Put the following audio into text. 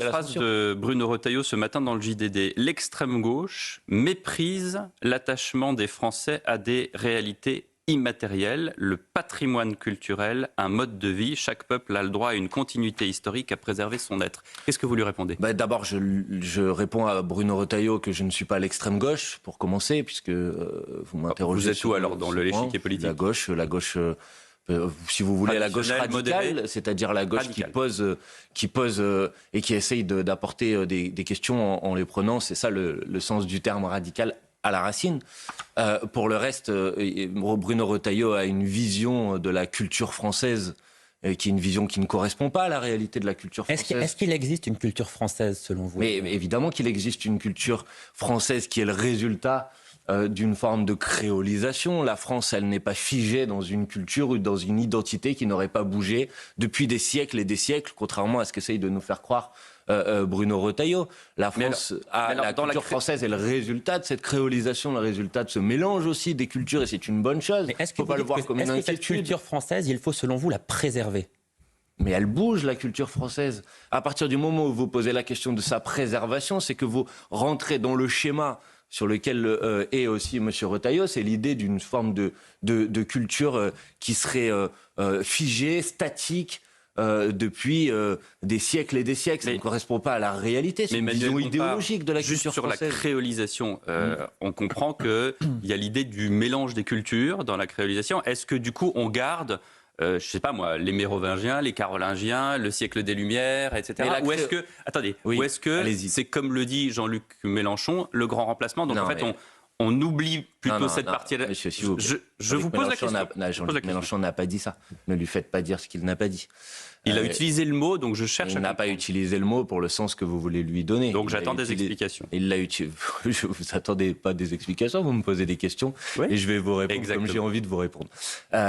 La phrase de Bruno Retailleau ce matin dans le JDD. L'extrême gauche méprise l'attachement des Français à des réalités immatérielles, le patrimoine culturel, un mode de vie. Chaque peuple a le droit à une continuité historique, à préserver son être. Qu'est-ce que vous lui répondez ? D'abord, je réponds à Bruno Retailleau que je ne suis pas à l'extrême gauche, pour commencer, puisque vous m'interrogez. Vous êtes où alors dans l'échiquier politique ? La gauche, si vous voulez, la gauche radicale, c'est-à-dire la gauche qui pose et qui essaye d'apporter des questions en les prenant. C'est ça le sens du terme radical à la racine. Pour le reste, Bruno Retailleau a une vision de la culture française qui est une vision qui ne correspond pas à la réalité de la culture française. Est-ce qu'il existe une culture française, selon vous ? Mais évidemment qu'il existe une culture française qui est le résultat d'une forme de créolisation. La France, elle n'est pas figée dans une culture ou dans une identité qui n'aurait pas bougé depuis des siècles et des siècles, contrairement à ce qu'essaye de nous faire croire Bruno Retailleau. La culture française est le résultat de cette créolisation, le résultat de ce mélange aussi des cultures, et c'est une bonne chose. Mais est-ce que, cette culture française, il faut selon vous la préserver ? Mais elle bouge, la culture française. À partir du moment où vous posez la question de sa préservation, c'est que vous rentrez dans le schéma sur lequel est aussi M. Retailleau, c'est l'idée d'une forme de culture qui serait figée, statique, depuis des siècles et des siècles. Ça ne correspond pas à la réalité, c'est une vision idéologique de la culture française. Juste sur la créolisation, on comprend qu'il y a l'idée du mélange des cultures dans la créolisation. Est-ce que du coup on garde... je ne sais pas moi, les Mérovingiens, les Carolingiens, le siècle des Lumières, etc. Ou est-ce que, ou est-ce que c'est comme le dit Jean-Luc Mélenchon, le grand remplacement ? Donc on oublie plutôt cette partie-là. Monsieur, je vous pose la question. Jean-Luc Mélenchon n'a pas dit ça. Ne lui faites pas dire ce qu'il n'a pas dit. Il a utilisé le mot, donc je cherche. Il n'a pas utilisé le mot pour le sens que vous voulez lui donner. Donc j'attends des explications. Il l'a utilisé. Je vous attendez pas des explications, vous me posez des questions et je vais vous répondre comme j'ai envie de vous répondre.